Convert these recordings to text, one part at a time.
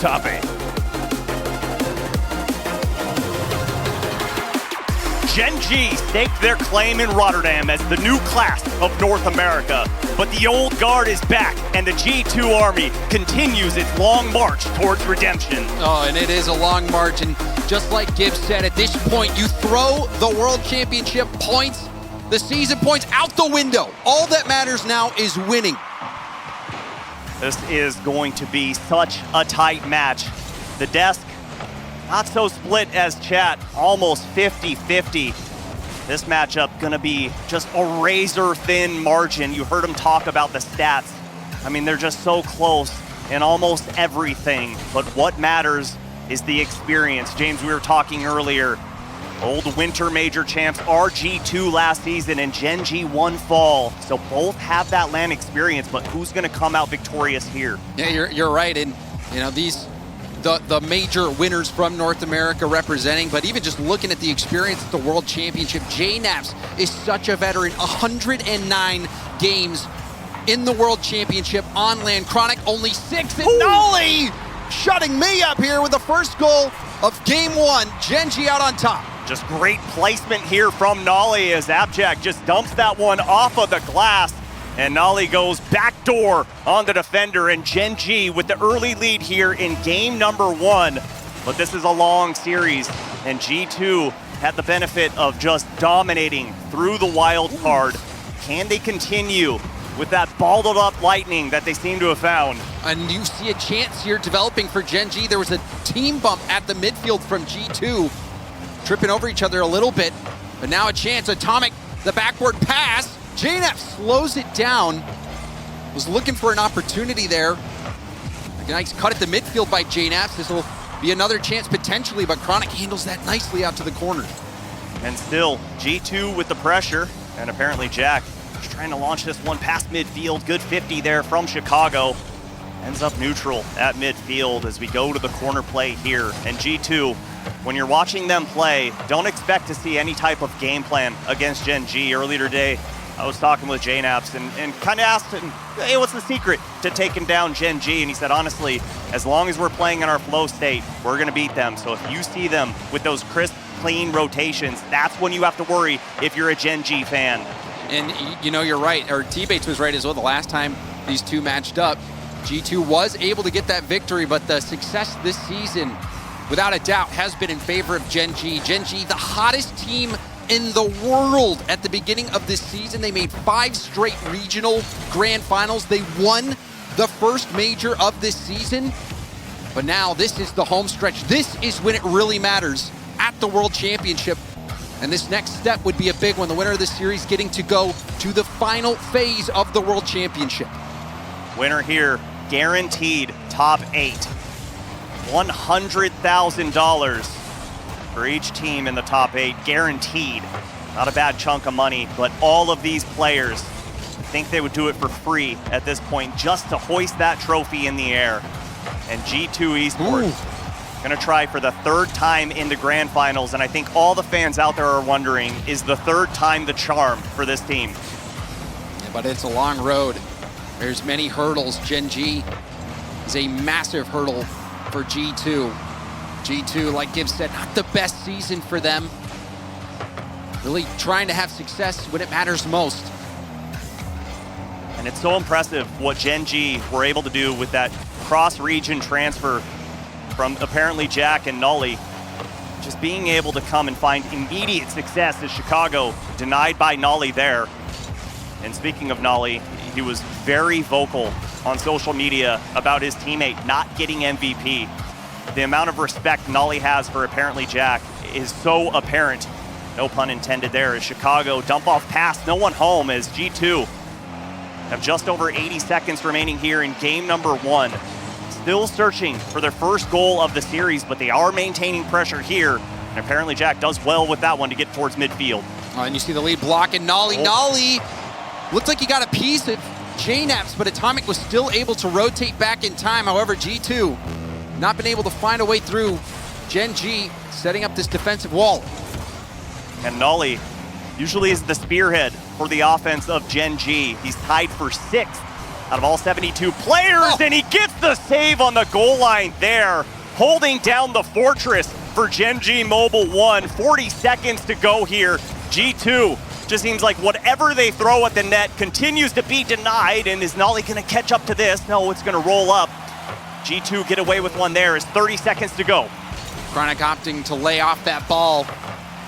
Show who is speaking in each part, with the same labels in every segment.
Speaker 1: Top 8. Gen.G staked their claim in Rotterdam as the new class of North America. But the old guard is back, and the G2 army continues its long march towards redemption.
Speaker 2: Oh, and it is a long march, and just like Gibbs said, at this point, you throw the World Championship points, the season points out the window. All that matters now is winning.
Speaker 1: This is going to be such a tight match. The desk, not so split as chat, almost 50-50. This matchup gonna be just a razor-thin margin. You heard him talk about the stats. I mean, they're just so close in almost everything. But what matters is the experience. James, we were talking earlier. Old winter major champs RG2 last season and Gen.G won fall. So both have that LAN experience, but who's gonna come out victorious here?
Speaker 2: Yeah, you're right. And you know, these the major winners from North America representing, but even just looking at the experience at the World Championship, JNAPS is such a veteran. 109 games in the World Championship on LAN. Chronic only 6, and Nolly shutting me up here with the first goal of game 1. Gen.G out on top.
Speaker 1: Just great placement here from Nolly as Abject just dumps that one off of the glass. And Nolly goes backdoor on the defender, and Gen.G with the early lead here in game number 1. But this is a long series, and G2 had the benefit of just dominating through the wild card. Can they continue with that balled up lightning that they seem to have found?
Speaker 2: And you see a chance here developing for Gen.G. There was a team bump at the midfield from G2, tripping over each other a little bit, but now a chance. Atomic, the backward pass. JNAP slows it down. Was looking for an opportunity there. A nice cut at the midfield by JNAP. This will be another chance potentially, but Chronic handles that nicely out to the corner.
Speaker 1: And still, G2 with the pressure, and apparently Jack just trying to launch this one past midfield. Good 50 there from Chicago. Ends up neutral at midfield as we go to the corner play here. And G2, when you're watching them play, don't expect to see any type of game plan against Gen.G. Earlier today, I was talking with JNAPS and kind of asked him, hey, what's the secret to taking down Gen.G? And he said, honestly, as long as we're playing in our flow state, we're going to beat them. So if you see them with those crisp, clean rotations, that's when you have to worry if you're a Gen.G fan.
Speaker 2: And you know, you're right, or T-Bates was right as well. The last time these two matched up, G2 was able to get that victory, but the success this season, without a doubt, has been in favor of Gen.G. Gen.G, the hottest team in the world at the beginning of this season. They made 5 straight regional grand finals. They won the first major of this season. But now this is the home stretch. This is when it really matters at the World Championship. And this next step would be a big one. The winner of this series getting to go to the final phase of the World Championship.
Speaker 1: Winner here, guaranteed top 8. $100,000 for each team in the top 8, guaranteed. Not a bad chunk of money, but all of these players think they would do it for free at this point just to hoist that trophy in the air. And G2 Esports gonna try for the 3rd time in the grand finals, and I think all the fans out there are wondering, is the 3rd time the charm for this team?
Speaker 2: Yeah, but it's a long road. There's many hurdles. Gen.G is a massive hurdle for G2. G2, like Gibbs said, not the best season for them. Really trying to have success when it matters most.
Speaker 1: And it's so impressive what Gen.G were able to do with that cross-region transfer from apparently Jack and Nolly. Just being able to come and find immediate success as Chicago denied by Nolly there. And speaking of Nolly, he was very vocal on social media about his teammate not getting MVP. The amount of respect Nolly has for apparently Jack is so apparent. No pun intended there, as Chicago dump off pass, no one home, as G2 have just over 80 seconds remaining here in game number 1. Still searching for their first goal of the series, but they are maintaining pressure here. And apparently Jack does well with that one to get towards midfield.
Speaker 2: And you see the lead block, and Nolly. Nolly looked like he got a piece of JNAPS, but Atomic was still able to rotate back in time. However, G2 not been able to find a way through. Gen.G setting up this defensive wall.
Speaker 1: And Nolly usually is the spearhead for the offense of Gen.G. He's tied for 6th out of all 72 players, and he gets the save on the goal line there, holding down the fortress for Gen.G Mobile 1. 40 seconds to go here. G2 just seems like whatever they throw at the net continues to be denied, and is Nolly gonna catch up to this? No, it's gonna roll up. G2 get away with one there as 30 seconds to go.
Speaker 2: Chronic opting to lay off that ball.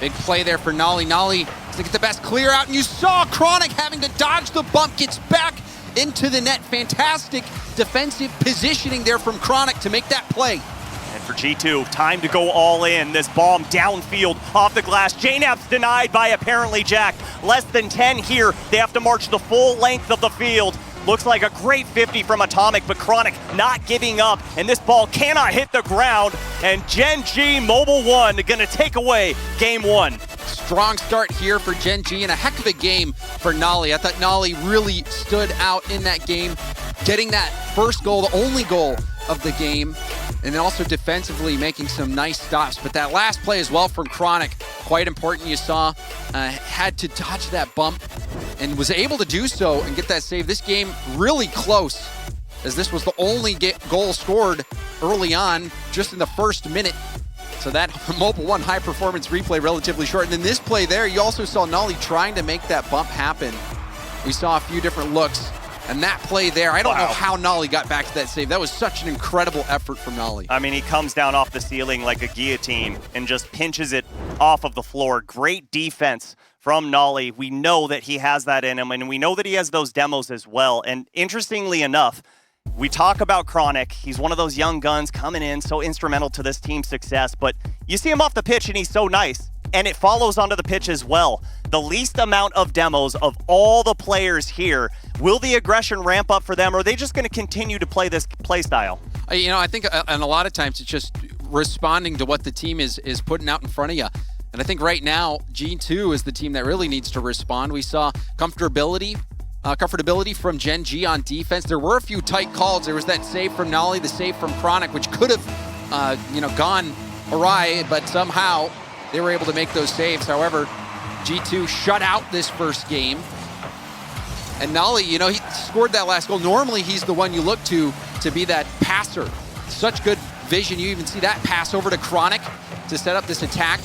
Speaker 2: Big play there for Nolly. Nolly to get the best clear out, and you saw Chronic having to dodge the bump, gets back into the net. Fantastic defensive positioning there from Chronic to make that play.
Speaker 1: And for G2, time to go all in. This bomb downfield off the glass. JNAP's denied by apparently Jack. Less than 10 here. They have to march the full length of the field. Looks like a great 50 from Atomic, but Chronic not giving up, and this ball cannot hit the ground, and Gen.G Mobile 1 gonna take away game 1.
Speaker 2: Strong start here for Gen.G and a heck of a game for Nolly. I thought Nolly really stood out in that game, getting that first goal, the only goal of the game, and then also defensively making some nice stops. But that last play as well from Chronic, quite important. You saw had to dodge that bump and was able to do so and get that save. This game really close, as this was the only goal scored early on, just in the first minute. So that Mobile 1 high performance replay relatively short. And then this play there, you also saw Nolly trying to make that bump happen. We saw a few different looks. And that play there, I don't know how Nolly got back to that save. That was such an incredible effort from Nolly.
Speaker 1: I mean, he comes down off the ceiling like a guillotine and just pinches it off of the floor. Great defense from Nolly. We know that he has that in him, and we know that he has those demos as well. And interestingly enough, we talk about Chronic. He's one of those young guns coming in, so instrumental to this team's success. But you see him off the pitch, and he's so nice. And it follows onto the pitch as well. The least amount of demos of all the players here. Will the aggression ramp up for them, or are they just going to continue to play this play style?
Speaker 2: You know, I think and a lot of times it's just responding to what the team is putting out in front of you. And I think right now, G2 is the team that really needs to respond. We saw comfortability from Gen.G on defense. There were a few tight calls. There was that save from Nolly, the save from Chronic, which could have gone awry, but somehow they were able to make those saves. However, G2 shut out this first game. And Nolly, he scored that last goal. Normally, he's the one you look to be that passer. Such good vision. You even see that pass over to Chronic to set up this attack.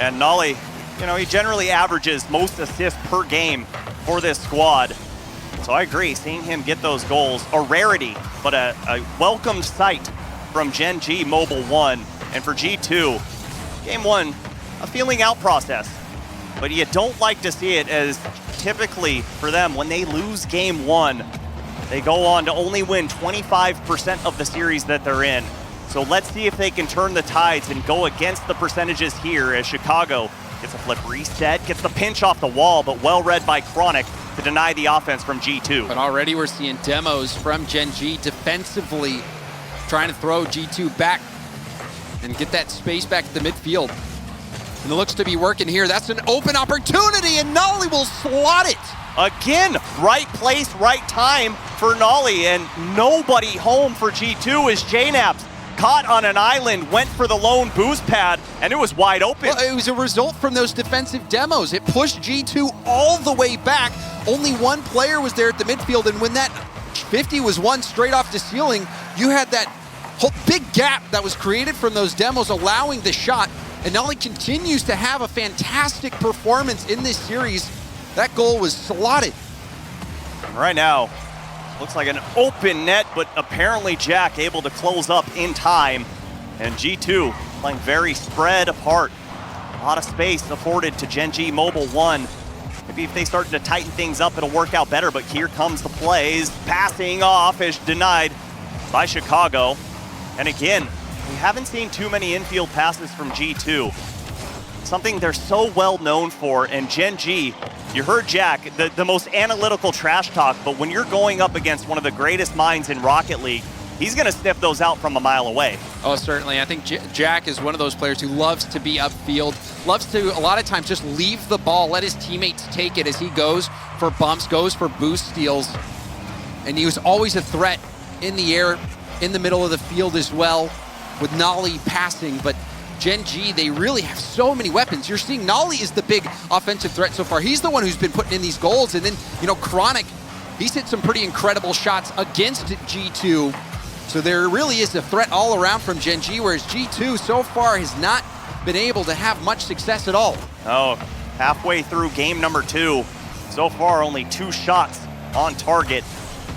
Speaker 1: And Nolly, he generally averages most assists per game for this squad. So I agree, seeing him get those goals, a rarity, but a welcomed sight from Gen.G Mobile 1. And for G2, game 1, a feeling out process. But you don't like to see it, as typically for them, when they lose game 1, they go on to only win 25% of the series that they're in. So let's see if they can turn the tides and go against the percentages here, as Chicago gets a flip reset, gets the pinch off the wall, but well read by Chronic to deny the offense from G2.
Speaker 2: But already we're seeing demos from Gen.G defensively, trying to throw G2 back and get that space back at the midfield. And it looks to be working here. That's an open opportunity, and Nolly will slot it.
Speaker 1: Again, right place, right time for Nolly, and nobody home for G2 as JNAP's caught on an island, went for the lone boost pad, and it was wide open.
Speaker 2: Well, it was a result from those defensive demos. It pushed G2 all the way back. Only one player was there at the midfield, and when that 50 was won straight off the ceiling, you had that whole big gap that was created from those demos allowing the shot, and Nolly continues to have a fantastic performance in this series. That goal was slotted.
Speaker 1: Right now, looks like an open net, but apparently Jack able to close up in time. And G2 playing very spread apart. A lot of space afforded to Gen.G Mobile 1. Maybe if they start to tighten things up, it'll work out better, but here comes the plays. Passing off is denied by Chicago. And again, we haven't seen too many infield passes from G2. Something they're so well known for, and Gen.G, you heard Jack, the most analytical trash talk, but when you're going up against one of the greatest minds in Rocket League, he's gonna sniff those out from a mile away.
Speaker 2: Oh, certainly. I think Jack is one of those players who loves to be upfield, loves to, a lot of times, just leave the ball, let his teammates take it as he goes for bumps, goes for boost steals. And he was always a threat in the air, in the middle of the field as well, with Nolly passing, but Gen.G, they really have so many weapons. You're seeing Nolly is the big offensive threat so far. He's the one who's been putting in these goals, and then, Chronic He's hit some pretty incredible shots against G2. So there really is a threat all around from Gen.G, whereas G2 so far has not been able to have much success at all.
Speaker 1: Oh, halfway through game number 2. So far, only 2 shots on target.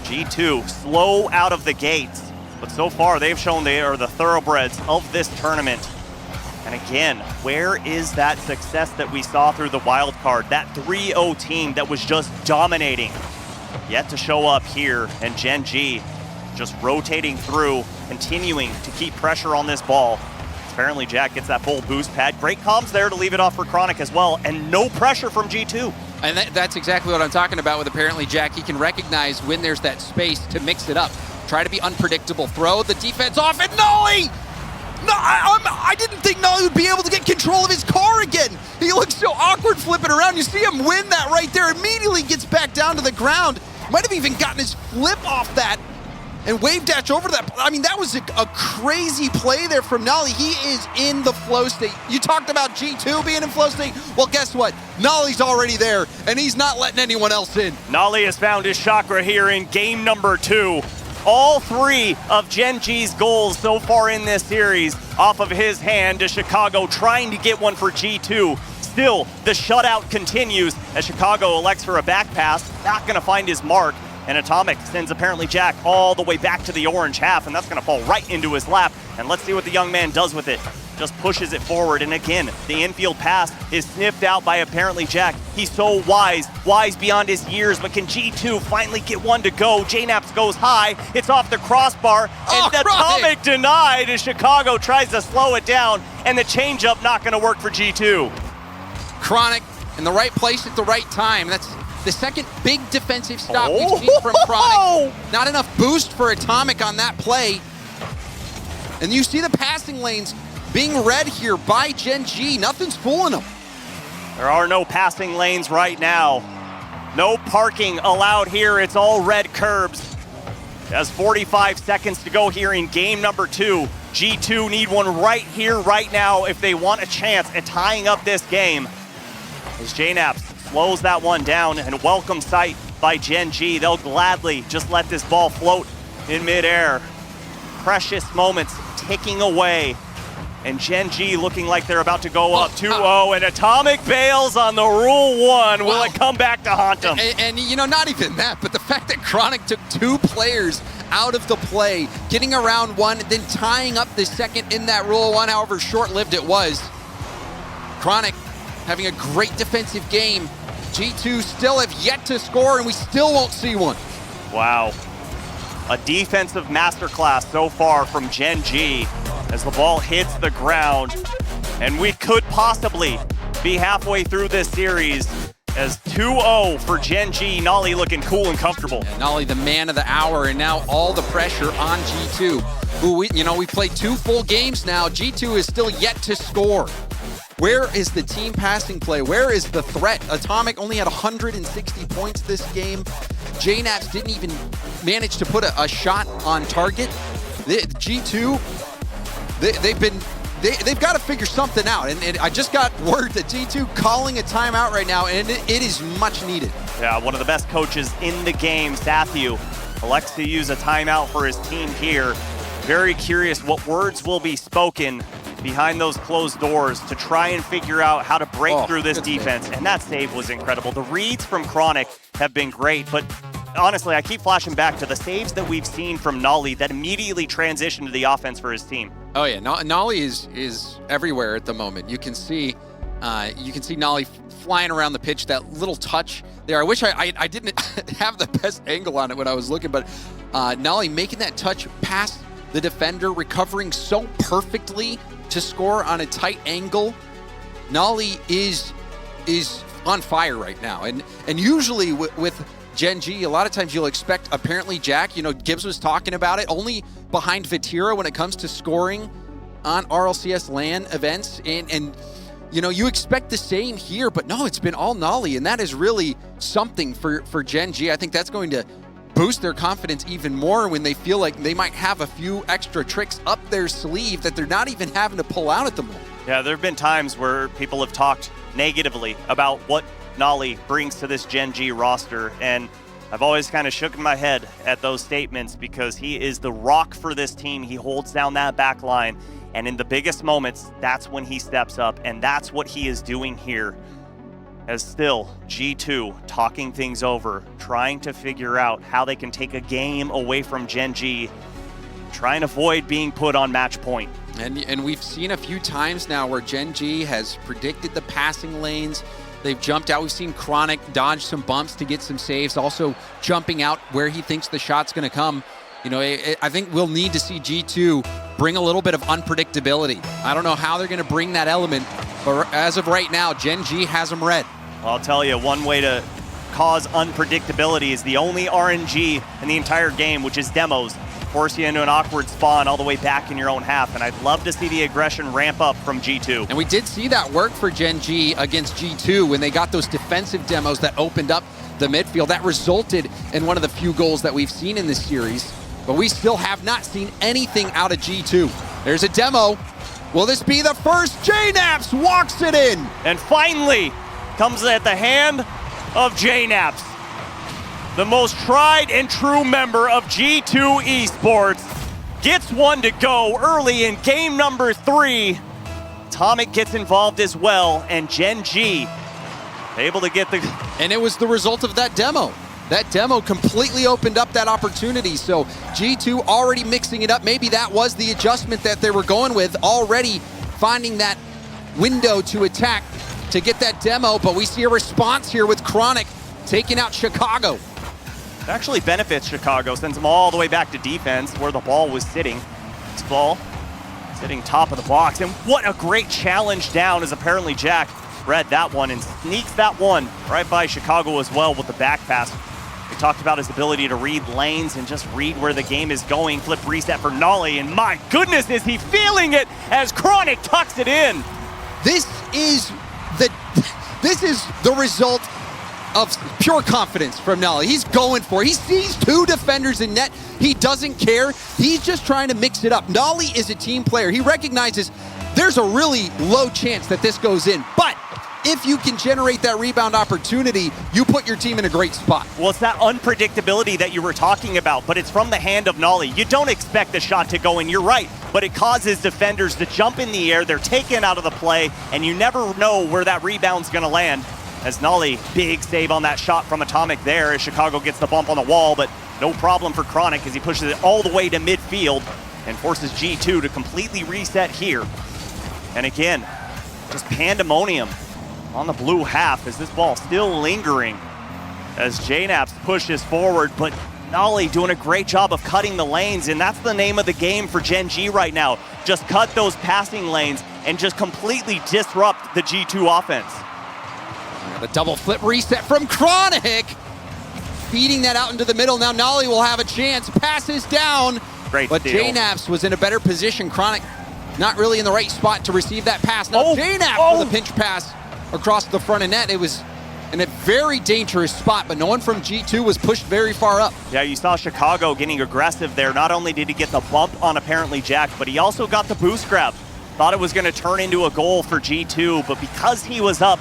Speaker 1: G2 slow out of the gates, but so far they've shown they are the thoroughbreds of this tournament. And again, where is that success that we saw through the wild card? That 3-0 team that was just dominating. Yet to show up here, and Gen.G just rotating through, continuing to keep pressure on this ball. Apparently Jack gets that full boost pad. Great comms there to leave it off for Chronic as well, and no pressure from G2.
Speaker 2: And that's exactly what I'm talking about with apparently Jack. He can recognize when there's that space to mix it up. Try to be unpredictable. Throw the defense off, and Nolly! No, I didn't think Nolly would be able to get control of his car again. He looks so awkward flipping around. You see him win that right there. Immediately gets back down to the ground. Might have even gotten his flip off that and wave dash over that. I mean, that was a crazy play there from Nolly. He is in the flow state. You talked about G2 being in flow state. Well, guess what? Nolly's already there, and he's not letting anyone else in.
Speaker 1: Nolly has found his chakra here in game number 2. All 3 of Gen.G's goals so far in this series off of his hand to Chicago, trying to get one for G2. Still, the shutout continues as Chicago elects for a back pass, not gonna find his mark. And Atomic sends apparently Jack all the way back to the orange half, and that's gonna fall right into his lap. And let's see what the young man does with it. Just pushes it forward, and again, the infield pass is sniffed out by apparently Jack. He's so wise beyond his years, but can G2 finally get one to go? JNaps goes high, it's off the crossbar, and Atomic denied as Chicago tries to slow it down, and the changeup not gonna work for G2.
Speaker 2: Chronic in the right place at the right time. That's the second big defensive stop we've seen from Chronic. Not enough boost for Atomic on that play. And you see the passing lanes being read here by Gen.G. Nothing's fooling them.
Speaker 1: There are no passing lanes right now. No parking allowed here. It's all red curbs. There's 45 seconds to go here in game number 2. G2 need one right here, right now, if they want a chance at tying up this game. As JNaps slows that one down, and welcome sight by Gen.G. They'll gladly just let this ball float in midair. Precious moments ticking away, and Gen.G looking like they're about to go up 2-0, and Atomic bails on the Rule 1. Will it come back to haunt them?
Speaker 2: And you know, not even that, but the fact that Chronic took 2 players out of the play, getting around 1, then tying up the second in that Rule 1, however short-lived it was. Chronic having a great defensive game. G2 still have yet to score, and we still won't see one.
Speaker 1: Wow. A defensive masterclass so far from Gen.G as the ball hits the ground. And we could possibly be halfway through this series as 2-0 for Gen.G. Nolly looking cool and comfortable.
Speaker 2: And Nolly, the man of the hour, and now all the pressure on G2. Who we played 2 full games now. G2 is still yet to score. Where is the team passing play? Where is the threat? Atomic only had 160 points this game. JNaps didn't even manage to put a shot on target. G2, they've got to figure something out. And I just got word that G2 calling a timeout right now, and it is much needed.
Speaker 1: Yeah, one of the best coaches in the game, Sathu, elects to use a timeout for his team here. Very curious what words will be spoken behind those closed doors to try and figure out how to break through this defense. And that save was incredible. The reads from Chronic have been great, but honestly, I keep flashing back to the saves that we've seen from Nolly that immediately transitioned to the offense for his team.
Speaker 2: Oh yeah, Nolly is everywhere at the moment. You can see Nolly flying around the pitch, that little touch there. I wish I didn't have the best angle on it when I was looking, but Nolly making that touch past the defender, recovering so perfectly to score on a tight angle. Nolly is on fire right now. And usually with Gen.G, a lot of times you'll expect, apparently Jack, Gibbs was talking about it, only behind Vatira when it comes to scoring on RLCS LAN events. And you expect the same here, but no, it's been all Nolly, and that is really something for Gen.G. I think that's going to boost their confidence even more when they feel like they might have a few extra tricks up their sleeve that they're not even having to pull out at the moment.
Speaker 1: Yeah, there have been times where people have talked negatively about what Nolly brings to this Gen.G roster, and I've always kind of shook my head at those statements because he is the rock for this team. He holds down that back line, and in the biggest moments, that's when he steps up, and that's what he is doing here. As still, G2 talking things over, trying to figure out how they can take a game away from Gen.G, trying to avoid being put on match point.
Speaker 2: And we've seen a few times now where Gen.G has predicted the passing lanes. They've jumped out. We've seen Chronic dodge some bumps to get some saves, also jumping out where he thinks the shot's going to come. You know, I think we'll need to see G2 bring a little bit of unpredictability. I don't know how they're going to bring that element, but as of right now, Gen.G has them red.
Speaker 1: I'll tell you, one way to cause unpredictability is the only RNG in the entire game, which is demos. Force you into an awkward spawn all the way back in your own half, and I'd love to see the aggression ramp up from G2.
Speaker 2: And we did see that work for Gen.G against G2 when they got those defensive demos that opened up the midfield. That resulted in one of the few goals that we've seen in this series, but we still have not seen anything out of G2. There's a demo. Will this be the first? JNaps walks it in.
Speaker 1: And finally comes at the hand of JNaps. The most tried and true member of G2 Esports gets one to go early in game number 3. Atomic gets involved as well, and Gen.G able to get the...
Speaker 2: And it was the result of that demo. That demo completely opened up that opportunity. So G2 already mixing it up. Maybe that was the adjustment that they were going with, already finding that window to attack to get that demo. But we see a response here with Chronic taking out Chicago.
Speaker 1: It actually benefits Chicago, sends them all the way back to defense where the ball was sitting. This ball sitting top of the box. And what a great challenge down, as apparently Jack read that one and sneaks that one right by Chicago as well with the back pass. We talked about his ability to read lanes and just read where the game is going. Flip reset for Nolly, and my goodness, is he feeling it as Chronic tucks it in.
Speaker 2: This is the result of pure confidence from Nolly. He's going for it. He sees 2 defenders in net. He doesn't care. He's just trying to mix it up. Nolly is a team player. He recognizes there's a really low chance that this goes in, but if you can generate that rebound opportunity, you put your team in a great spot.
Speaker 1: Well, it's that unpredictability that you were talking about, but it's from the hand of Nolly. You don't expect the shot to go in, you're right, but it causes defenders to jump in the air. They're taken out of the play, and you never know where that rebound's going to land. As Nolly, big save on that shot from Atomic there as Chicago gets the bump on the wall, but no problem for Chronic as he pushes it all the way to midfield and forces G2 to completely reset here. And again, just pandemonium on the blue half as this ball still lingering as JNaps pushes forward, but Nolly doing a great job of cutting the lanes, and that's the name of the game for Gen.G right now. Just cut those passing lanes and just completely disrupt the G2 offense.
Speaker 2: The double flip reset from Chronic. Feeding that out into the middle. Now Nolly will have a chance. Passes down.
Speaker 1: Great
Speaker 2: but
Speaker 1: steal.
Speaker 2: JNaps was in a better position. Chronic not really in the right spot to receive that pass. Now JNaps with a pinch pass across the front of net. It was in a very dangerous spot, but no one from G2 was pushed very far up.
Speaker 1: Yeah, you saw Chicago getting aggressive there. Not only did he get the bump on apparently Jack, but he also got the boost grab. Thought it was going to turn into a goal for G2, but because he was up,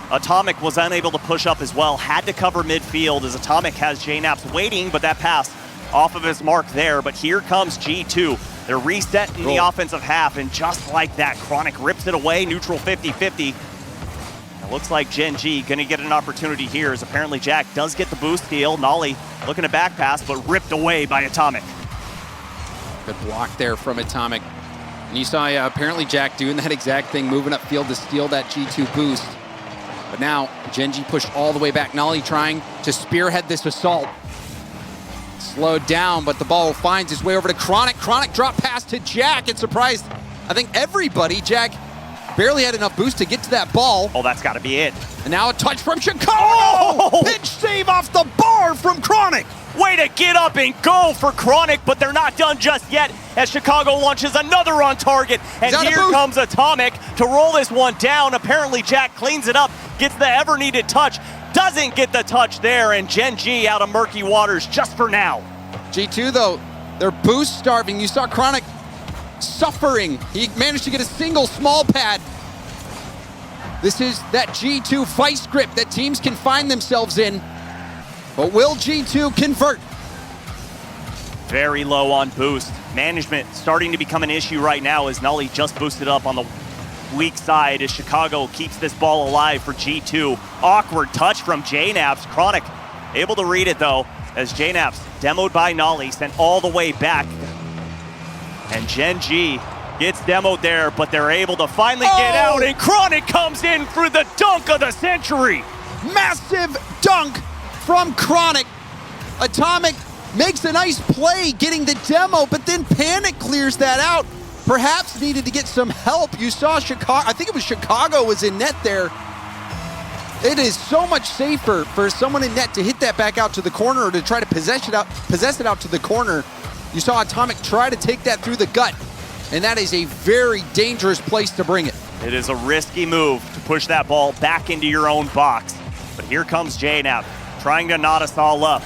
Speaker 1: Atomic was unable to push up as well. Had to cover midfield as Atomic has JNaps waiting, but that pass off of his mark there. But here comes G2. They're resetting the offensive half, and just like that, Chronic rips it away, neutral 50-50. It looks like Gen.G going to get an opportunity here, as apparently Jack does get the boost steal. Nolly looking to back pass, but ripped away by Atomic.
Speaker 2: Good block there from Atomic. And you saw apparently Jack doing that exact thing, moving upfield to steal that G2 boost. But now Gen.G pushed all the way back. Nolly trying to spearhead this assault. Slowed down, but the ball finds its way over to Chronic. Chronic drop pass to Jack. It surprised, I think, everybody. Jack barely had enough boost to get to that ball.
Speaker 1: Oh, that's got to be it.
Speaker 2: And now a touch from Chicago. Oh! Pitch save off the bar from Chronic.
Speaker 1: Way to get up and go for Chronic, but they're not done just yet as Chicago launches another on target. And here comes Atomic to roll this one down. Apparently Jack cleans it up, gets the ever needed touch, doesn't get the touch there, and Gen.G out of murky waters just for now.
Speaker 2: G2 though, they're boost starving. You saw Chronic suffering. He managed to get a single small pad. This is that G2 fight script that teams can find themselves in. But will G2 convert?
Speaker 1: Very low on boost. Management starting to become an issue right now as Nolly just boosted up on the weak side as Chicago keeps this ball alive for G2. Awkward touch from JNaps. Chronic able to read it though as JNaps, demoed by Nolly, sent all the way back. And Gen.G gets demoed there, but they're able to finally get out, and Chronic comes in for the dunk of the century.
Speaker 2: Massive dunk from Chronic. Atomic makes a nice play getting the demo, but then Panic clears that out. Perhaps needed to get some help. You saw Chicago, I think it was Chicago was in net there. It is so much safer for someone in net to hit that back out to the corner or to try to possess it out to the corner. You saw Atomic try to take that through the gut, and that is a very dangerous place to bring it.
Speaker 1: It is a risky move to push that ball back into your own box. But here comes JNap trying to knot us all up.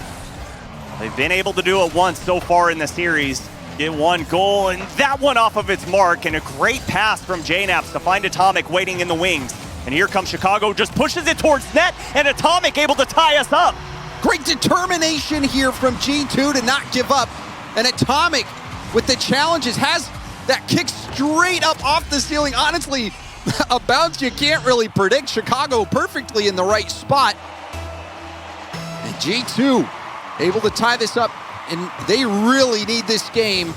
Speaker 1: They've been able to do it once so far in the series. Get one goal, and that one off of its mark, and a great pass from JNaps to find Atomic waiting in the wings. And here comes Chicago, just pushes it towards net, and Atomic able to tie us up.
Speaker 2: Great determination here from G2 to not give up. And Atomic, with the challenges, has that kick straight up off the ceiling. Honestly, a bounce you can't really predict. Chicago perfectly in the right spot. And G2 able to tie this up, and they really need this game.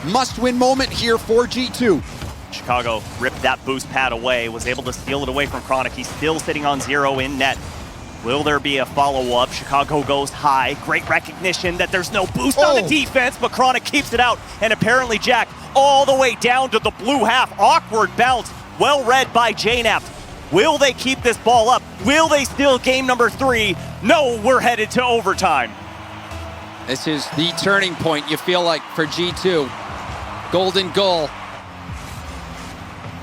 Speaker 2: Must-win moment here for G2.
Speaker 1: Chicago ripped that boost pad away, was able to steal it away from Chronic. He's still sitting on 0 in net. Will there be a follow-up? Chicago goes high. Great recognition that there's no boost on the defense, but Chronic keeps it out. And apparently Jack all the way down to the blue half. Awkward bounce, well read by JNaps. Will they keep this ball up? Will they steal game number 3? No, we're headed to overtime.
Speaker 2: This is the turning point, you feel like, for G2. Golden goal.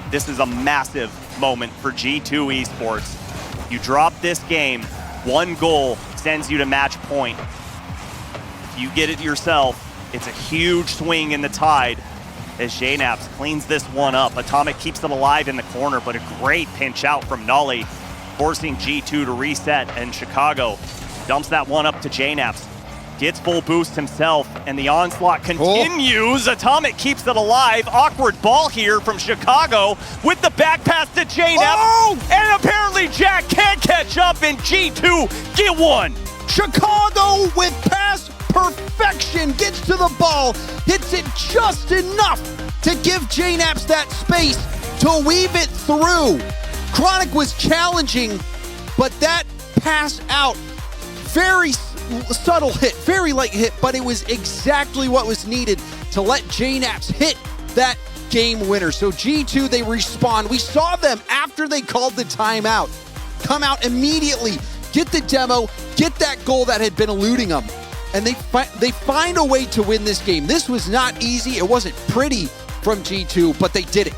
Speaker 1: This is a massive moment for G2 Esports. You drop this game, 1 goal sends you to match point. If you get it yourself, it's a huge swing in the tide as JNaps cleans this one up. Atomic keeps it alive in the corner, but a great pinch out from Nolly, forcing G2 to reset, and Chicago dumps that one up to JNaps. Gets full boost himself, and the onslaught continues. Atomic keeps it alive. Awkward ball here from Chicago with the back pass to JNaps. And apparently Jack can't catch up, and G2 get one.
Speaker 2: Chicago with pass perfection gets to the ball, hits it just enough to give JNaps that space to weave it through. Chronic was challenging, but that pass out, very subtle hit, very light hit, but it was exactly what was needed to let JNaps hit that game winner. So G2, they respond. We saw them after they called the timeout come out immediately, get the demo, get that goal that had been eluding them, and they find a way to win this game. This was not easy. It wasn't pretty from G2, but they did it.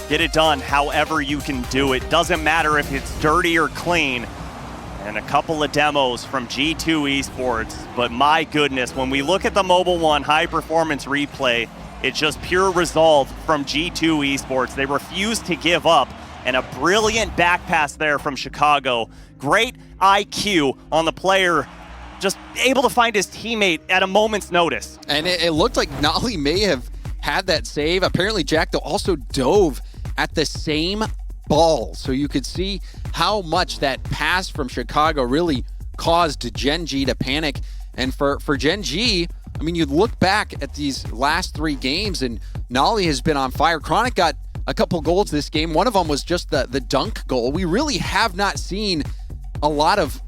Speaker 1: Get it done however you can do it. Doesn't matter if it's dirty or clean. And a couple of demos from G2 Esports, but my goodness, when we look at the Mobile One high performance replay, it's just pure resolve from G2 Esports. They refuse to give up, and a brilliant back pass there from Chicago. Great IQ on the player, just able to find his teammate at a moment's notice.
Speaker 2: And it looked like Nolly may have had that save. Apparently Jack, though, also dove at the same ball, so you could see how much that pass from Chicago really caused Gen.G to panic. And for Gen.G, I mean, you look back at these last 3 games, and Nolly has been on fire. Chronic got a couple goals this game. One of them was just the dunk goal. We really have not seen a lot of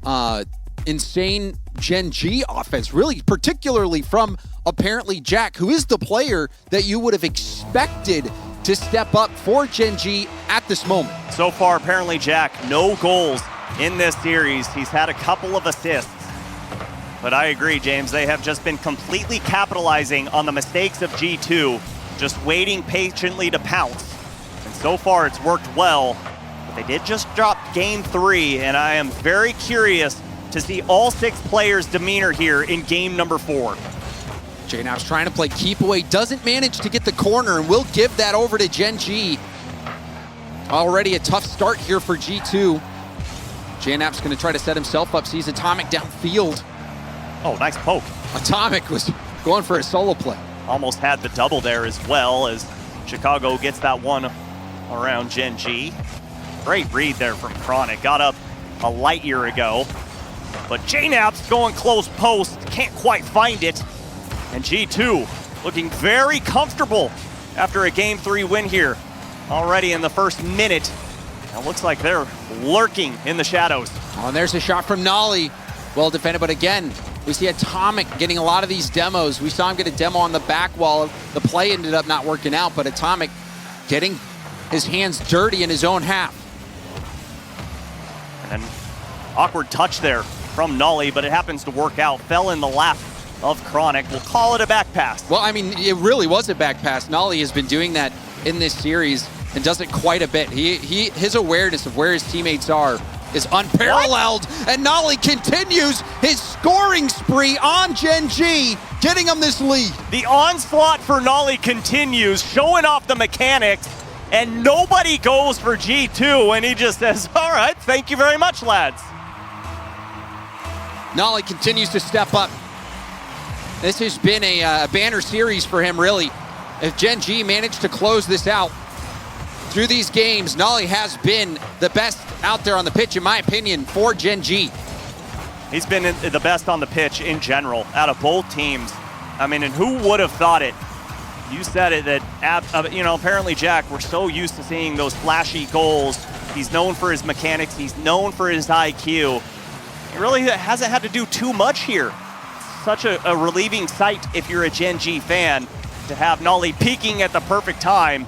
Speaker 2: insane Gen.G offense, really, particularly from apparently Jack, who is the player that you would have expected to step up for Gen.G at this moment.
Speaker 1: So far, apparently Jack, no goals in this series. He's had a couple of assists. But I agree, James, they have just been completely capitalizing on the mistakes of G2, just waiting patiently to pounce. And so far, it's worked well. But they did just drop game 3, and I am very curious to see all 6 players' demeanor here in game number 4.
Speaker 2: JNaps trying to play keep away, doesn't manage to get the corner, and will give that over to Gen.G. Already a tough start here for G2. JNaps going to try to set himself up, sees Atomic downfield.
Speaker 1: Oh, nice poke.
Speaker 2: Atomic was going for a solo play.
Speaker 1: Almost had the double there as well, as Chicago gets that one around Gen.G. Great read there from Chronic. Got up a light year ago, but JNAP's going close post, can't quite find it. And G2 looking very comfortable after a Game 3 win here already in the first minute. It looks like they're lurking in the shadows.
Speaker 2: Oh, and there's a shot from Nolly. Well defended, but again, we see Atomic getting a lot of these demos. We saw him get a demo on the back wall. The play ended up not working out, but Atomic getting his hands dirty in his own half.
Speaker 1: And an awkward touch there from Nolly, but it happens to work out. Fell in the lap of Chronic. We'll call it a back pass.
Speaker 2: Well, I mean, it really was a back pass. Nolly has been doing that in this series and does it quite a bit. His awareness of where his teammates are is unparalleled. What? And Nolly continues his scoring spree on Gen.G, getting him this lead.
Speaker 1: The onslaught for Nolly continues, showing off the mechanics, and nobody goes for G2, and he just says, all right, thank you very much, lads.
Speaker 2: Nolly continues to step up. This has been a banner series for him, really. If Gen.G managed to close this out through these games, Nolly has been the best out there on the pitch, in my opinion, for Gen.G.
Speaker 1: He's been the best on the pitch in general, out of both teams. I mean, and who would have thought it? You said it, that, apparently Jack, we're so used to seeing those flashy goals. He's known for his mechanics. He's known for his IQ. He really hasn't had to do too much here. Such a relieving sight if you're a Gen.G fan to have Nolly peaking at the perfect time,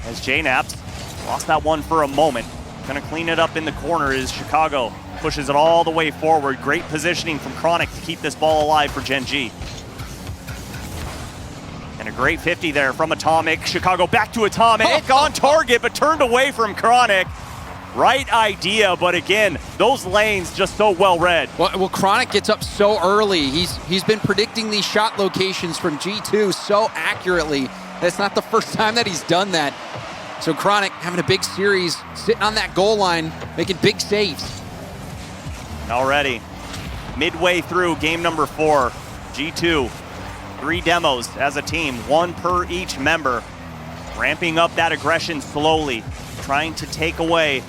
Speaker 1: as JNAPs lost that one for a moment. Gonna clean it up in the corner as Chicago pushes it all the way forward. Great positioning from Chronic to keep this ball alive for Gen.G. And a great 50 there from Atomic. Chicago back to Atomic, on target, but turned away from Chronic. Right idea, but again, those lanes just so well read.
Speaker 2: Well, Chronic gets up so early. He's been predicting these shot locations from G2 so accurately. It's not the first time that he's done that. So Chronic having a big series, sitting on that goal line, making big saves.
Speaker 1: Already, midway through game number 4, G2, 3 demos as a team, 1 per each member, ramping up that aggression slowly, trying to take away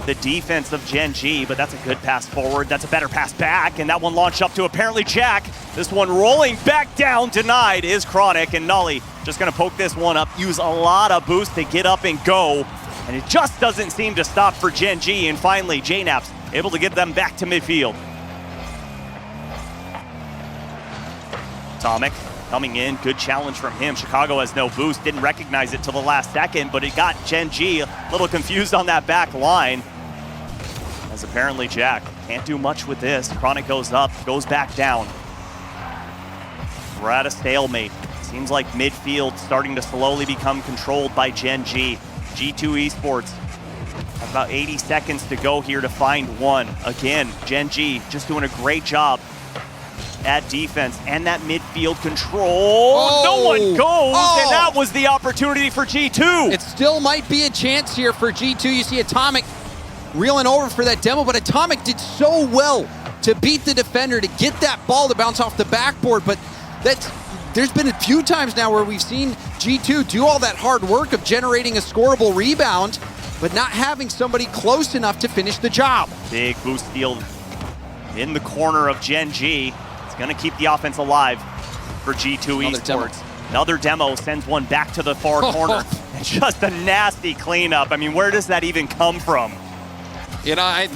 Speaker 1: the defense of Gen.G, but that's a good pass forward. That's a better pass back, and that one launched up to apparently Jack. This one rolling back down, denied is Chronic, and Nolly just gonna poke this one up, use a lot of boost to get up and go, and it just doesn't seem to stop for Gen.G, and finally JNAP's able to get them back to midfield. Atomic coming in, good challenge from him. Chicago has no boost, didn't recognize it till the last second, but it got Gen.G a little confused on that back line. As apparently Jack can't do much with this. Chronic goes up, goes back down. We're at a stalemate. Seems like midfield starting to slowly become controlled by Gen.G. G2 Esports have about 80 seconds to go here to find one. Again, Gen.G just doing a great job at defense and that midfield control. No one goes, and that was the opportunity for G2.
Speaker 2: It still might be a chance here for G2. You see Atomic reeling over for that demo, but Atomic did so well to beat the defender, to get that ball to bounce off the backboard, but there's been a few times now where we've seen G2 do all that hard work of generating a scoreable rebound, but not having somebody close enough to finish the job.
Speaker 1: Big boost field in the corner of Gen.G. It's gonna keep the offense alive for G2 Esports. Another demo sends one back to the far corner. It's just a nasty cleanup. I mean, where does that even come from?
Speaker 2: You know,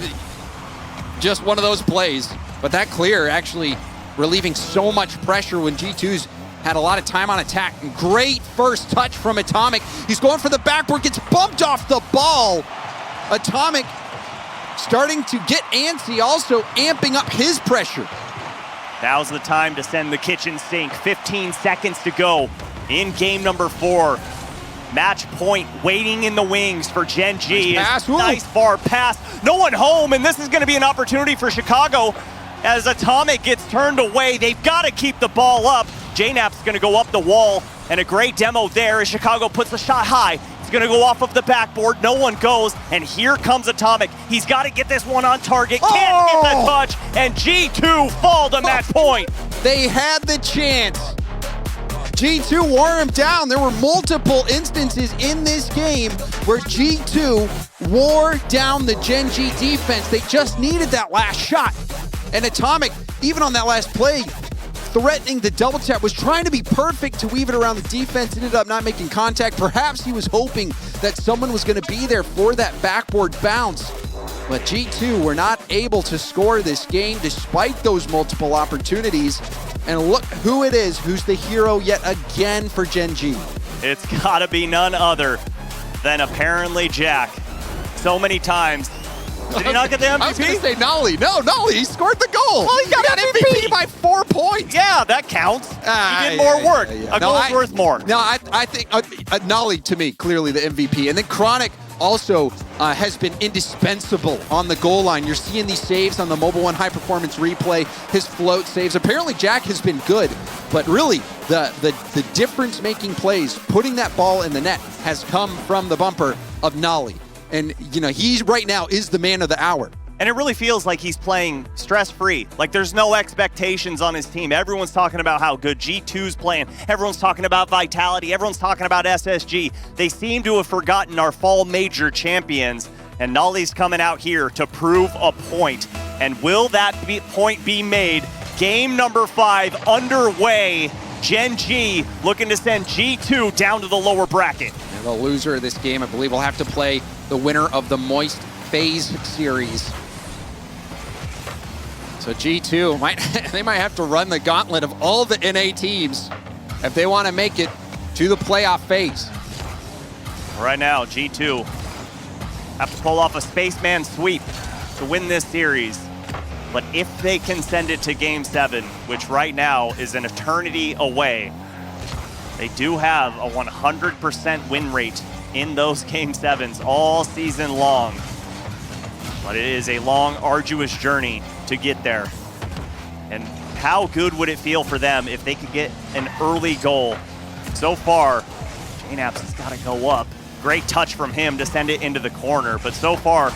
Speaker 2: just one of those plays, but that clear actually relieving so much pressure when G2's had a lot of time on attack. Great first touch from Atomic. He's going for the backboard, gets bumped off the ball. Atomic starting to get antsy, also amping up his pressure.
Speaker 1: Now's the time to send the kitchen sink. 15 seconds to go in game number 4. Match point waiting in the wings for Gen.G. Nice far pass. No one home, and this is going to be an opportunity for Chicago as Atomic gets turned away. They've got to keep the ball up. JNAP's going to go up the wall, and a great demo there as Chicago puts the shot high. It's gonna go off of the backboard. No one goes, and here comes Atomic. He's got to get this one on target. Can't hit the touch, and G2 fall to match point.
Speaker 2: They had the chance. G2 wore him down. There were multiple instances in this game where G2 wore down the Gen.G defense. They just needed that last shot. And Atomic, even on that last play, threatening the double tap, was trying to be perfect to weave it around the defense, ended up not making contact. Perhaps he was hoping that someone was going to be there for that backboard bounce. But G2 were not able to score this game despite those multiple opportunities. And look who it is who's the hero yet again for Gen.G.
Speaker 1: It's gotta be none other than apparently Jack. So many times. Did he not get the MVP?
Speaker 2: I was going to say Nolly. No, Nolly, he scored the goal.
Speaker 1: Oh, he got
Speaker 2: MVP by 4 points.
Speaker 1: Yeah, that counts. He did more work. A goal's worth more.
Speaker 2: No, I think Nolly, to me, clearly the MVP. And then Chronic also has been indispensable on the goal line. You're seeing these saves on the Mobile One High Performance replay, his float saves. Apparently Jack has been good, but really the difference-making plays, putting that ball in the net, has come from the bumper of Nolly. And, you know, he right now is the man of the hour.
Speaker 1: And it really feels like he's playing stress-free. Like there's no expectations on his team. Everyone's talking about how good G2's playing. Everyone's talking about Vitality. Everyone's talking about SSG. They seem to have forgotten our fall major champions. And Nolly's coming out here to prove a point. And will that point be made? Game number 5 underway. Gen.G looking to send G2 down to the lower bracket.
Speaker 2: And the loser of this game, I believe, will have to play the winner of the Moist Phase series. So G2, they might have to run the gauntlet of all the NA teams if they want to make it to the playoff phase.
Speaker 1: Right now, G2 have to pull off a spaceman sweep to win this series. But if they can send it to Game 7, which right now is an eternity away, they do have a 100% win rate in those Game 7s all season long. But it is a long, arduous journey to get there. And how good would it feel for them if they could get an early goal? So far, JNAPS has got to go up. Great touch from him to send it into the corner. But so far,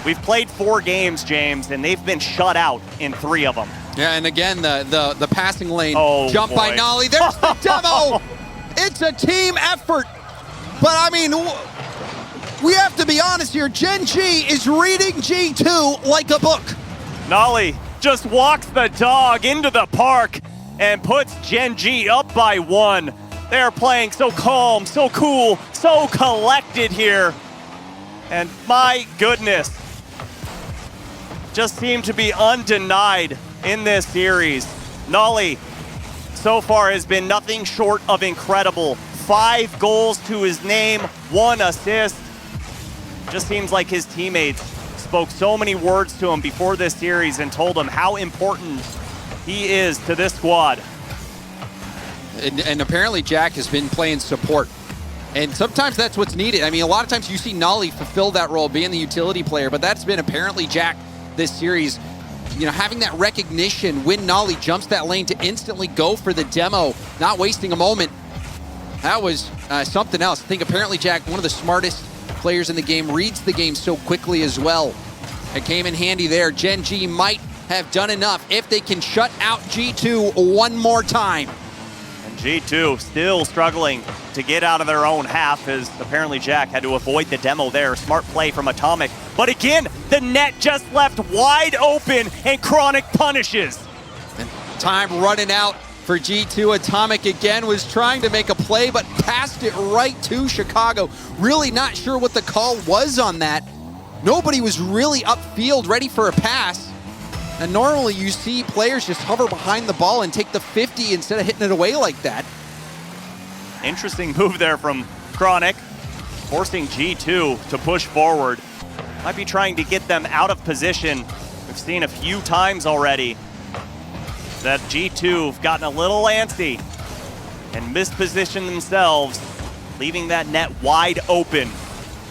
Speaker 1: we've played 4 games, James, and they've been shut out in 3 of them.
Speaker 2: Yeah, and again, the passing lane jump
Speaker 1: boy.
Speaker 2: by Nolly. There's the demo. It's a team effort. But I mean, we have to be honest here. Gen.G is reading G2 like a book.
Speaker 1: Nolly just walks the dog into the park and puts Gen.G up by 1. They're playing so calm, so cool, so collected here. And my goodness, just seem to be undenied in this series. Nolly so far has been nothing short of incredible. 5 goals to his name, 1 assist. Just seems like his teammates spoke so many words to him before this series and told him how important he is to this squad.
Speaker 2: And apparently Jack has been playing support. And sometimes that's what's needed. I mean, a lot of times you see Nolly fulfill that role, being the utility player, but that's been apparently Jack this series. You know, having that recognition when Nolly jumps that lane to instantly go for the demo, not wasting a moment. That was something else. I think apparently Jack, one of the smartest players in the game, reads the game so quickly as well. It came in handy there. Gen.G might have done enough if they can shut out G2 one more time.
Speaker 1: And G2 still struggling to get out of their own half, as apparently Jack had to avoid the demo there. Smart play from Atomic. But again, the net just left wide open and Chronic punishes.
Speaker 2: And time running out for G2. Atomic again was trying to make a play, but passed it right to Chicago. Really not sure what the call was on that. Nobody was really upfield ready for a pass. And normally you see players just hover behind the ball and take the 50 instead of hitting it away like that.
Speaker 1: Interesting move there from Chronic, forcing G2 to push forward. Might be trying to get them out of position. We've seen a few times already that G2 have gotten a little antsy and mispositioned themselves, leaving that net wide open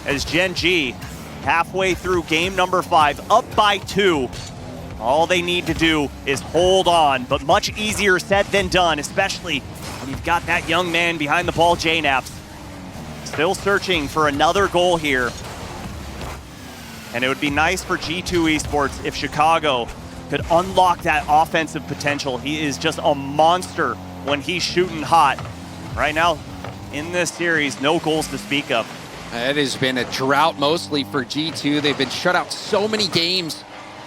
Speaker 1: as Gen.G halfway through game number 5, up by 2. All they need to do is hold on, but much easier said than done, especially when you've got that young man behind the ball, JNAPS. Still searching for another goal here. And it would be nice for G2 Esports if Chicago could unlock that offensive potential. He is just a monster when he's shooting hot. Right now, in this series, no goals to speak of.
Speaker 2: It has been a drought mostly for G2. They've been shut out so many games,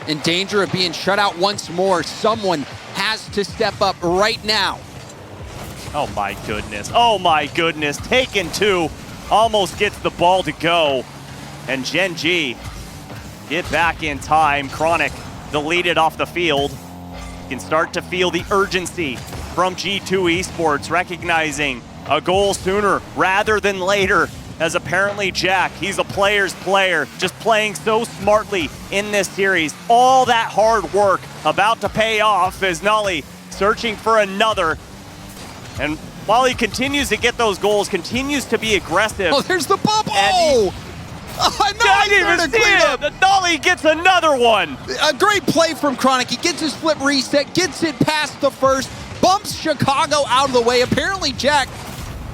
Speaker 2: in danger of being shut out once more. Someone has to step up right now.
Speaker 1: Oh my goodness. Oh my goodness. Taken two. Almost gets the ball to go. And Gen.G get back in time. Chronic deleted off the field. You can start to feel the urgency from G2 Esports, recognizing a goal sooner rather than later. As apparently Jack, he's a player's player, just playing so smartly in this series. All that hard work about to pay off as Nolly searching for another. And while he continues to get those goals, continues to be aggressive.
Speaker 2: Oh, there's the bubble!
Speaker 1: I didn't even see it! Nolly gets another one!
Speaker 2: A great play from Chronic. He gets his flip reset, gets it past the first, bumps Chicago out of the way. Apparently Jack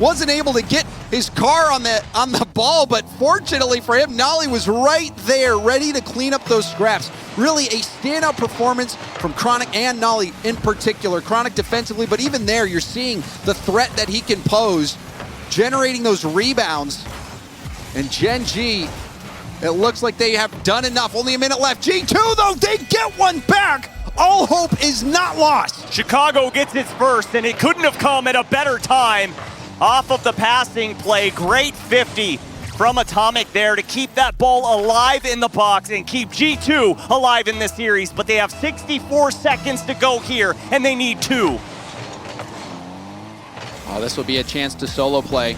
Speaker 2: wasn't able to get his car on the ball, but fortunately for him, Nolly was right there, ready to clean up those scraps. Really a standout performance from Chronic and Nolly in particular. Chronic defensively, but even there, you're seeing the threat that he can pose, generating those rebounds. And Gen.G, it looks like they have done enough. Only a minute left. G2, though, they get one back. All hope is not lost.
Speaker 1: Chicago gets its first, and it couldn't have come at a better time. Off of the passing play, great 50 from Atomic there to keep that ball alive in the box and keep G2 alive in this series. But they have 64 seconds to go here, and they need 2.
Speaker 2: Oh, this will be a chance to solo play.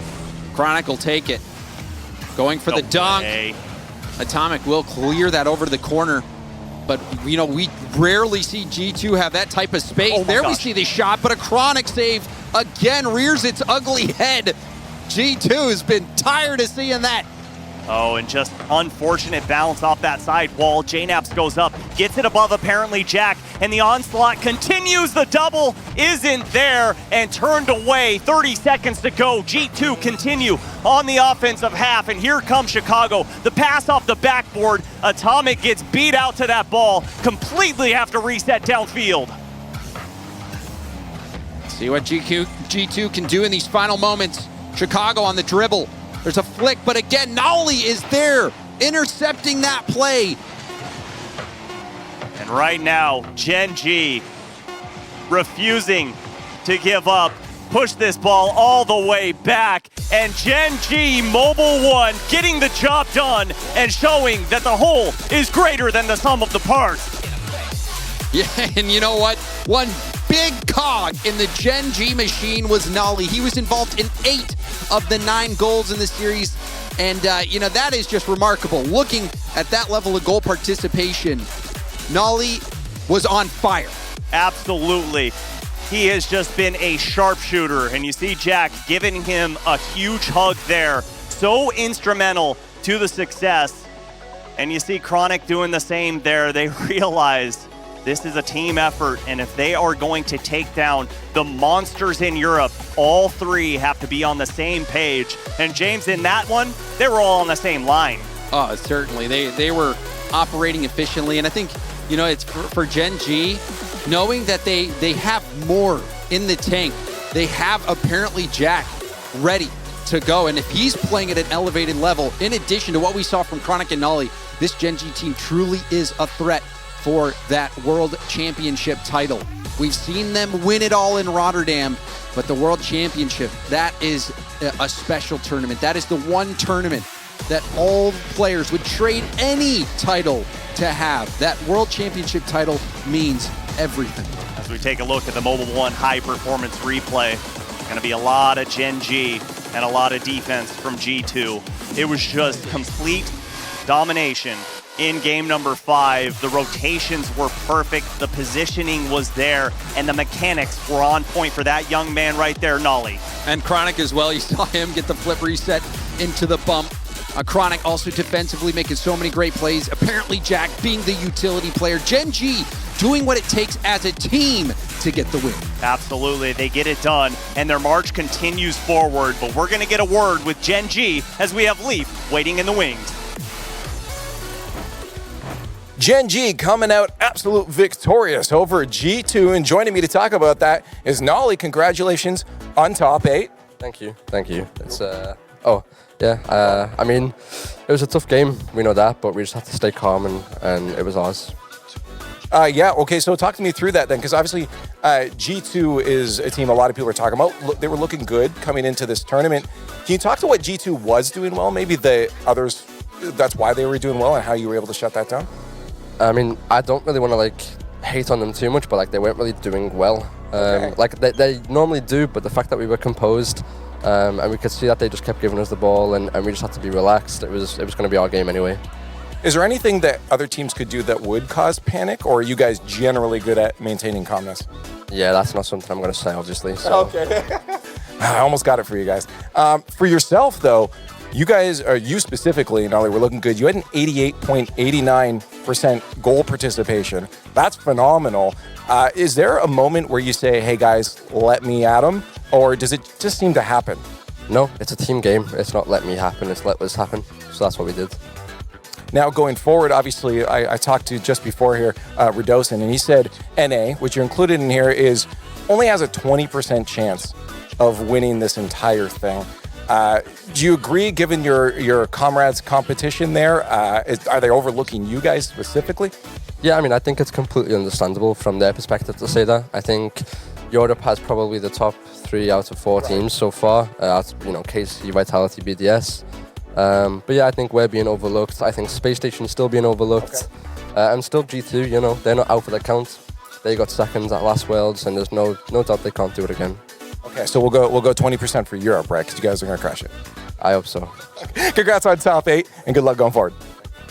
Speaker 2: Chronic will take it. Going for the dunk. Atomic will clear that over to the corner. But, you know, we rarely see G2 have that type of space.
Speaker 1: Oh
Speaker 2: there we see the shot, but a Chronic save again rears its ugly head. G2 has been tired of seeing that.
Speaker 1: Oh, and just unfortunate bounce off that side wall. JNaps goes up, gets it above apparently Jack, and the onslaught continues. The double isn't there and turned away. 30 seconds to go. G2 continue on the offensive half, and here comes Chicago. The pass off the backboard. Atomic gets beat out to that ball. Completely have to reset downfield.
Speaker 2: See what G2 can do in these final moments. Chicago on the dribble. There's a flick, but again, Nolly is there, intercepting that play.
Speaker 1: And right now, Gen.G refusing to give up. Push this ball all the way back. And Gen.G Mobile 1 getting the job done and showing that the whole is greater than the sum of the parts.
Speaker 2: Yeah, and you know what? One big cog in the Gen.G machine was Nolly. He was involved in 8 of the 9 goals in the series. And, you know, that is just remarkable. Looking at that level of goal participation, Nolly was on fire.
Speaker 1: Absolutely. He has just been a sharpshooter. And you see Jack giving him a huge hug there. So instrumental to the success. And you see Chronic doing the same there. They realize this is a team effort, and if they are going to take down the monsters in Europe, all 3 have to be on the same page. And James, in that one, they were all on the same line.
Speaker 2: Oh, certainly. They were operating efficiently, and I think, you know, it's for Gen.G, knowing that they have more in the tank. They have apparently Jack ready to go, and if he's playing at an elevated level, in addition to what we saw from Chronic and Nolly, this Gen.G team truly is a threat for that World Championship title. We've seen them win it all in Rotterdam, but the World Championship, that is a special tournament. That is the one tournament that all players would trade any title to have. That World Championship title means everything.
Speaker 1: As we take a look at the Mobile 1 high performance replay, gonna be a lot of Gen.G and a lot of defense from G2. It was just complete domination. In game number 5, the rotations were perfect, the positioning was there, and the mechanics were on point for that young man right there, Nolly.
Speaker 2: And Chronic as well, you saw him get the flip reset into the bump. Chronic also defensively making so many great plays. Apparently Jack being the utility player. Gen.G doing what it takes as a team to get the win.
Speaker 1: Absolutely, they get it done, and their march continues forward, but we're going to get a word with Gen.G as we have Leaf waiting in the wings.
Speaker 3: Gen.G coming out absolute victorious over G2, and joining me to talk about that is Nolly. Congratulations on top 8.
Speaker 4: Thank you. It's I mean, it was a tough game, we know that, but we just had to stay calm and it was ours.
Speaker 3: Okay, so talk to me through that then, because obviously G2 is a team a lot of people are talking about. They were looking good coming into this tournament. Can you talk to what G2 was doing well? Maybe the others, that's why they were doing well and how you were able to shut that down?
Speaker 4: I mean, I don't really want to hate on them too much, but they weren't really doing well.
Speaker 3: Okay.
Speaker 4: They normally do, but the fact that we were composed and we could see that they just kept giving us the ball and we just had to be relaxed. It was going to be our game anyway.
Speaker 3: Is there anything that other teams could do that would cause panic, or are you guys generally good at maintaining calmness?
Speaker 4: Yeah, that's not something I'm going to say, obviously. So.
Speaker 3: Okay. I almost got it for you guys. For yourself, though, you guys, or you specifically, Nolly, were looking good. You had an 88.89% goal participation. That's phenomenal. Is there a moment where you say, hey, guys, let me at them, or does it just seem to happen?
Speaker 4: No, it's a team game. It's not let me happen, it's let us happen. So that's what we did.
Speaker 3: Now, going forward, obviously, I talked to just before here, Radosin, and he said NA, which you're included in here, only has a 20% chance of winning this entire thing. Do you agree, given your comrades' competition there? Are they overlooking you guys specifically?
Speaker 4: Yeah, I mean, I think it's completely understandable from their perspective to say that. I think Europe has probably the top 3 out of 4 teams so far. KC, Vitality, BDS. But yeah, I think we're being overlooked. I think Space Station is still being overlooked.
Speaker 3: Okay.
Speaker 4: And still G2, they're not out for the count. They got second at last Worlds, and there's no doubt they can't do it again.
Speaker 3: Okay, so we'll go 20% for Europe, right? Because you guys are going to crush it.
Speaker 4: I hope so.
Speaker 3: Congrats on top 8, and good luck going forward.